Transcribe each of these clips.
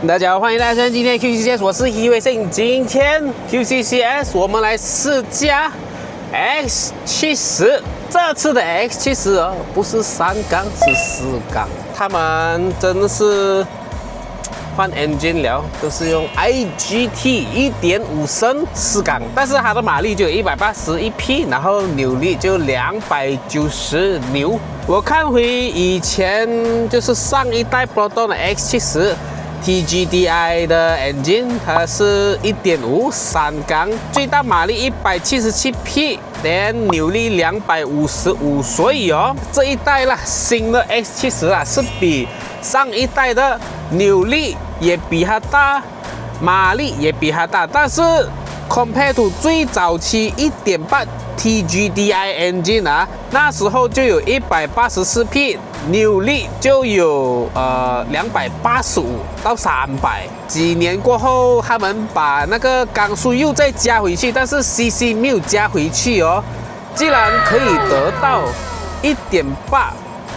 大家好，欢迎来到今天 QCCS， 我是一位摄影。今天 QCCS 我们来试驾 X70。这次的 X70哦，不是3缸，是4缸。他们真的是换 engine 了，都是用 IGT 1.5升4缸，但是它的马力就有181匹，然后扭力就290牛。我看回以前就是上一代 Proton 的 X70。 TGDI 的 engine 它是1.5 3缸，最大马力177匹，扭力255，所以哦，这一代啦，新的 X70啊是比上一代的扭力也比它大，马力也比它大，但是 compare to 最早期1.8 TGDI engine 啊，那时候就有184匹。 扭力就有285到300，几年过后，他们把那个缸数又再加回去，但是 CC 没有加回去哦。既然可以得到1.8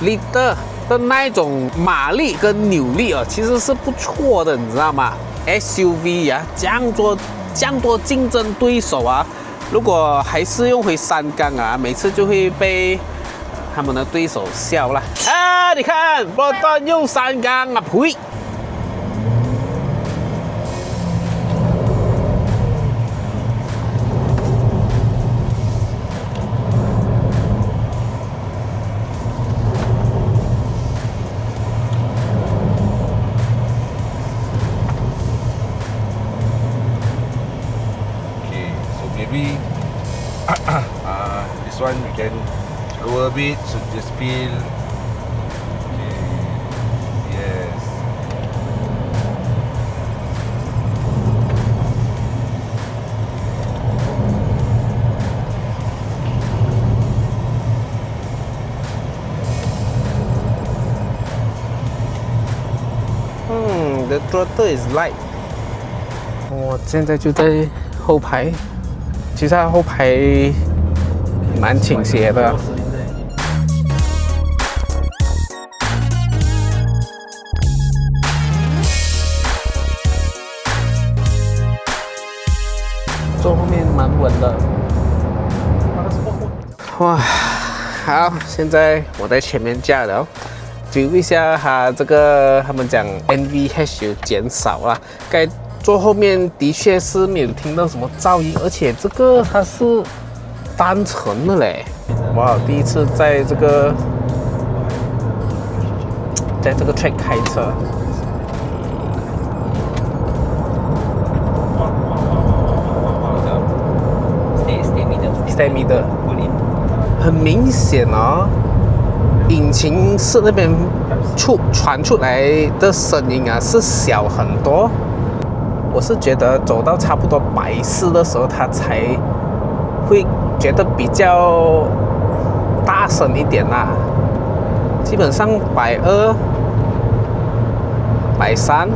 liter 的那一种马力跟扭力哦，其实是不错的，你知道吗 ？SUV 啊，这样多竞争对手啊，如果还是用回3缸啊，每次就会被。 他们的对手笑了啊！你看，波顿用3缸啊，呸！Okay, so maybe this one we can. Lower a bit, so just feel. Okay. Yes. The throttle is light。我现在就在后排，其实它后排蛮倾斜的。 坐后面蛮稳的，哇，好，现在我在前面驾了，feel一下它这个他们讲 NVH 有减少了，该坐后面的确是没有听到什么噪音，而且这个它是单层的嘞，哇，第一次在这个 track 开车。 Stay的，很明显哦，引擎室那边传出来的声音啊是小很多。我是觉得走到差不多140的时候，它才会觉得比较大声一点啦。基本上120、130。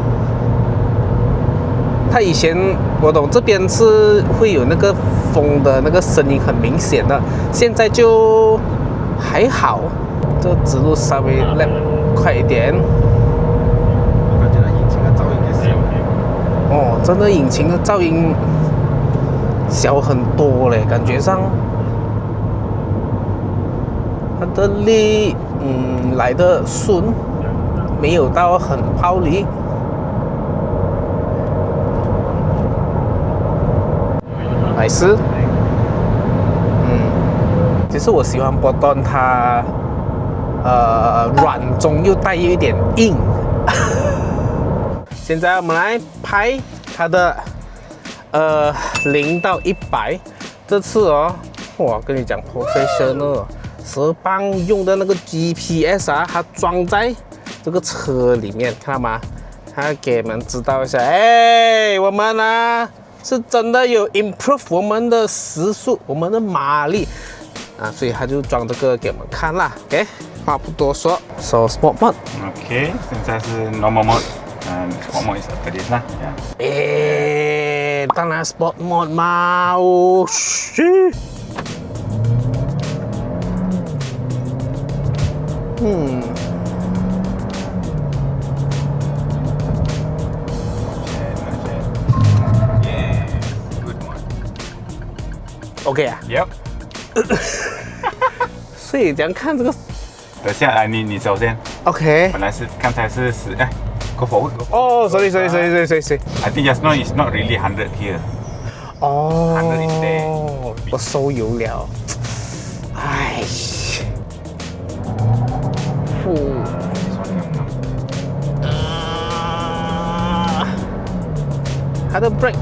它以前我懂这边是会有那个风的那个声音很明显的，现在就还好，这个指路稍微 lap 快一点。我感觉它引擎的噪音也小。哦，真的引擎的噪音小很多嘞，感觉上它的力来得顺，没有到很抛离。 140，其实我喜欢波顿，它软中又带有一点硬。现在我们来拍它的0到100，这次哦，哇，跟你讲 professional， 10磅用的那个 GPS 啊，它装在这个车里面，看到吗？它给你们知道一下，哎，我们啊。 是真的有 improve 我们的时速，我们的马力啊，所以他就装这个给我们看啦。OK， 话不多说 ，So Sport Mode。OK， 现在是 Normal Mode， Sport Mode is after this 啦。当然 Sport Mode 嘛，哦嘘。OK 啊。 Yep。所以怎样看这个等下来，你首先， ？OK。本来是刚才是10，哎，go forward。哦，sorry。 I think just now is not really 100 here。哦100 is there。我收油了。哎。它的 brake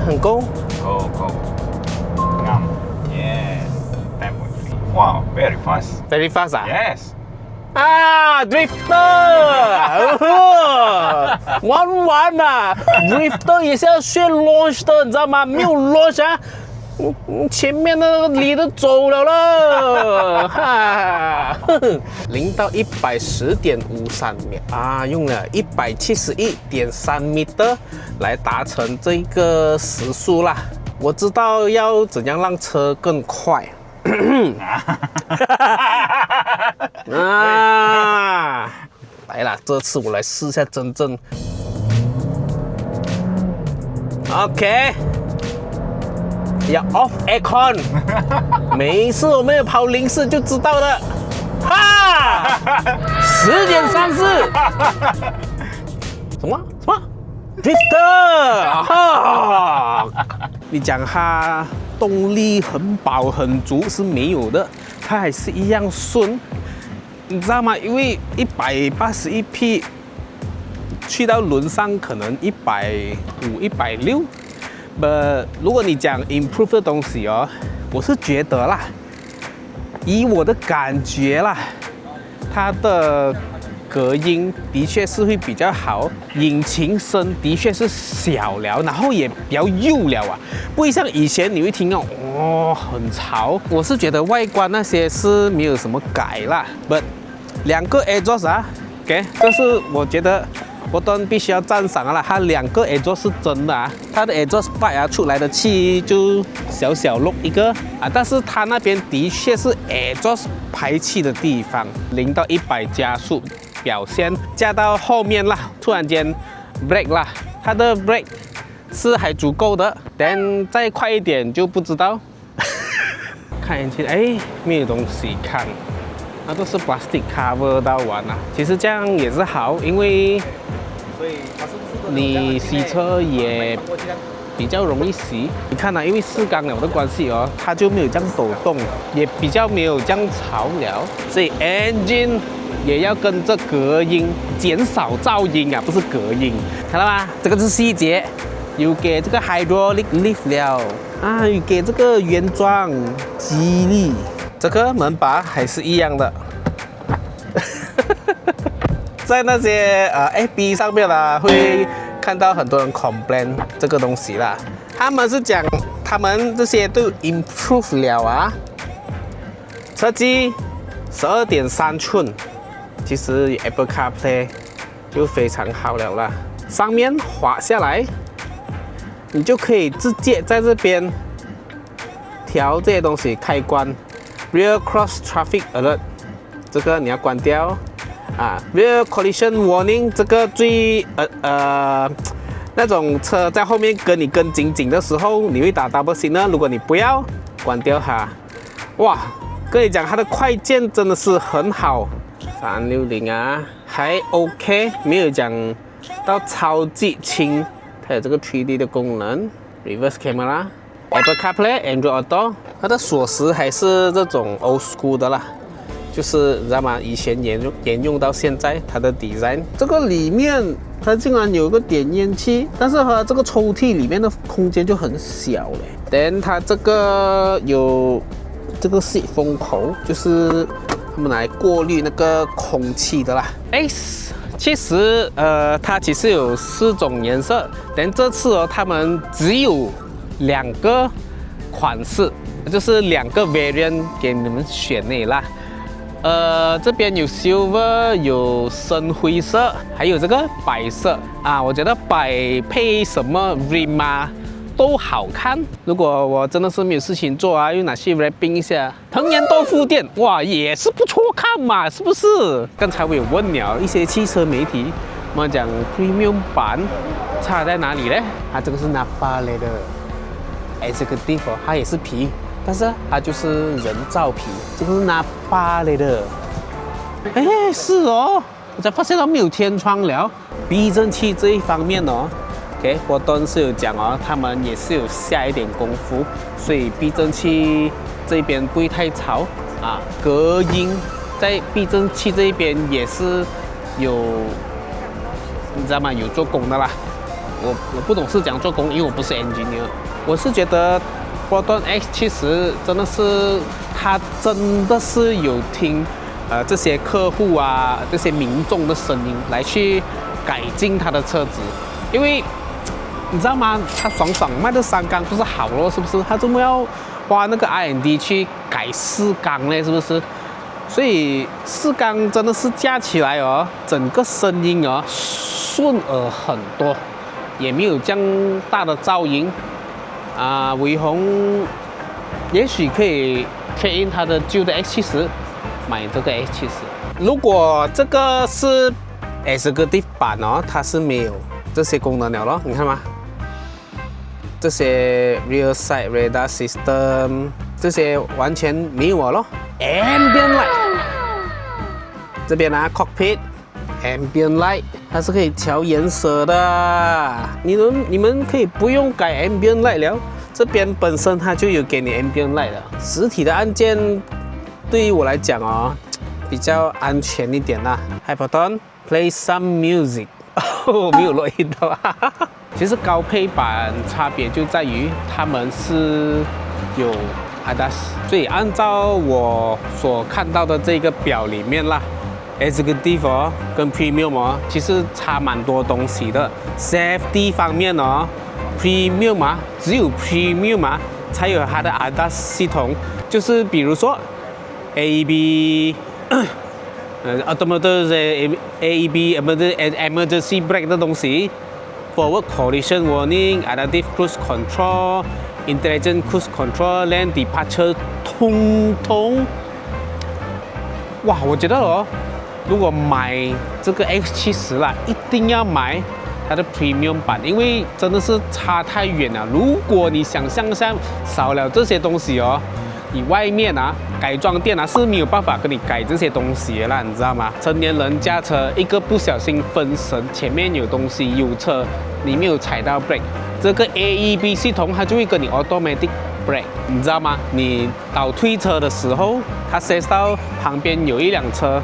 很够。 Go。ngam。Yeah。10.3。Wow, very fast。 Very fast 啊。 Yes。啊 ，Drifter，玩啊 ，Drifter 也是要学 launch 的，你知道吗？没有 launch 啊，前面那个你都走了哈，0到110.53秒啊，用了171.3米来达成这个时速啦。我知道要怎样让车更快。啊，来了，这次我来试一下真正。OK， 要 off aircon， 每一次我们有跑04就知道了。哈，10.34，什么？Drifter， 哈，你讲它动力很饱很足是没有的，它还是一样顺，你知道吗？因为181匹去到轮上可能150、160，如果你讲 improve 的东西哦，我是觉得啦，以我的感觉啦，它的隔音的确是会比较好，引擎声的确是小了，然后也比较幼了啊，不会像以前你会听到很吵。我是觉得外观那些是没有什么改啦，but 2个 exhaust 啊 ，OK， 这是我觉得我都必须要赞赏啦，它2个 exhaust 是真的啊，它的 exhaust pipe 啊出来的气就小漏一个啊，但是它那边的确是 exhaust 排气的地方，0到100加速。表现加到后面啦，突然间 brake 啦，它的 brake 是还足够的，但再快一点就不知道。看引擎，哎，没有东西看，那都是 plastic cover 到完了。其实这样也是好，因为你洗车也比较容易洗。你看啊，因为4缸了的关系哦，它就没有这样抖动，也比较没有这样吵了，所以 engine。也要跟着隔音，减少噪音啊，不是隔音，看到吗？这个是细节，有给这个 hydraulic lift 了啊，有给这个原装激励，这个门把还是一样的。在那些FB 上面啦，会看到很多人 complain 这个东西啦，他们是讲他们这些都 improve 了啊，车机12.3寸。其实 Apple CarPlay 就非常好了啦，上面滑下来，你就可以直接在这边调这些东西开关 ，Rear Cross Traffic Alert 这个你要关掉啊 ，Rear Collision Warning 这个最那种车在后面跟你跟紧紧的时候，你会打 Double Signal， 如果你不要关掉它，哇，跟你讲它的快键真的是很好。360啊，还 OK， 没有讲到超级轻。它有这个 3D 的功能 ，Reverse Camera、Apple CarPlay、Android Auto， 它的锁匙还是这种 Old School 的啦，就是你知道吗？以前沿用到现在，它的 design。这个里面它竟然有个点烟器，但是它这个抽屉里面的空间就很小嘞。Then 它这个有这个细风口，就是他们来过滤那个空气的啦。其实它其实有4种颜色，但这次哦，他们只有2个款式，就是2个 variant 给你们选的啦。这边有 silver， 有深灰色，还有这个白色啊。我觉得白配什么 rim 啊都好看。如果我真的是没有事情做啊，又拿去 wrapping 一下藤盐豆腐店，哇，也是不错看嘛，是不是？刚才我有问了一些汽车媒体，我们讲 premium 版差在哪里呢？它这个是 Napa 来的 executive， 它也是皮。但是它就是人造皮，这个是拿巴来的。哎，是哦，我才发现到没有天窗了。避震器这一方面哦，OK， 波顿是有讲哦，他们也是有下一点功夫，所以避震器这边不会太吵啊。隔音在避震器这一边也是有，你知道吗？有做工的啦。我不懂是怎样做工，因为我不是 engineer。我是觉得波顿 X70真的是，它真的是有听这些客户啊、这些民众的声音来去改进它的车子，因为你知道吗？它爽爽卖的3缸不是好咯，是不是？它怎么要花那个 R&D 去改4缸呢？是不是？所以4缸真的是加起来哦，整个声音哦顺耳很多，也没有这样大的噪音啊。伟鸿也许可以 trade in 它的旧的 X70， 买这个 X70。如果这个是 Executive 版哦，它是没有这些功能了咯，你看吗？这些 Rear Side Radar System 这些完全没有咯。Ambient Light 这边啊 Cockpit Ambient Light 它是可以调颜色的，你们可以不用改 Ambient Light 了，这边本身它就有给你 Ambient Light 的。实体的按键对于我来讲哦，比较安全一点啦。Hi Button Play some music 没有录音的。其实高配版差别就在于他们是有 ADAS， 所以按照我所看到的这个表里面啦 ，Executive 哦跟 Premium 哦，其实差蛮多东西的。Safety 方面哦 ，Premium 啊，只有 Premium 啊才有它的 ADAS 系统，就是比如说 AEB。automotive AEB emergency brake 的东西 ，forward collision warning, adaptive cruise control, intelligent cruise control, lane departure， 通通，哇！我觉得哦，如果买这个 X70啦，一定要买它的 Premium 版，因为真的是差太远了。如果你想象一下，少了这些东西哦。你外面啊，改装店啊是没有办法跟你改这些东西的啦，你知道吗？成年人驾车一个不小心分神，前面有东西有车，你没有踩到 brake， 这个 AEB 系统它就会跟你 automatic brake， 你知道吗？你倒退车的时候，它 sense 到旁边有一辆车，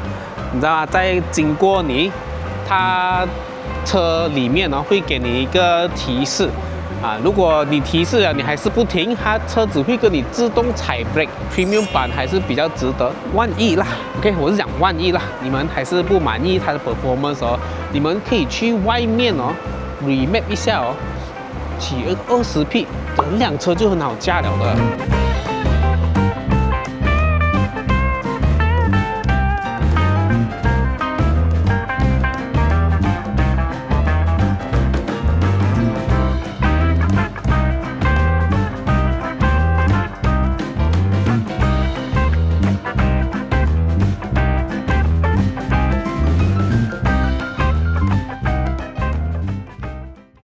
你知道吗？在经过你，它车里面呢会给你一个提示。啊，如果你提示了，你还是不停，它车子会跟你自动踩 brake。Premium 版还是比较值得。万一啦 ，OK， 我是讲万一啦，你们还是不满意它的 performance 哦，你们可以去外面哦 remap 一下哦，起20P，整辆车就很好驾了的。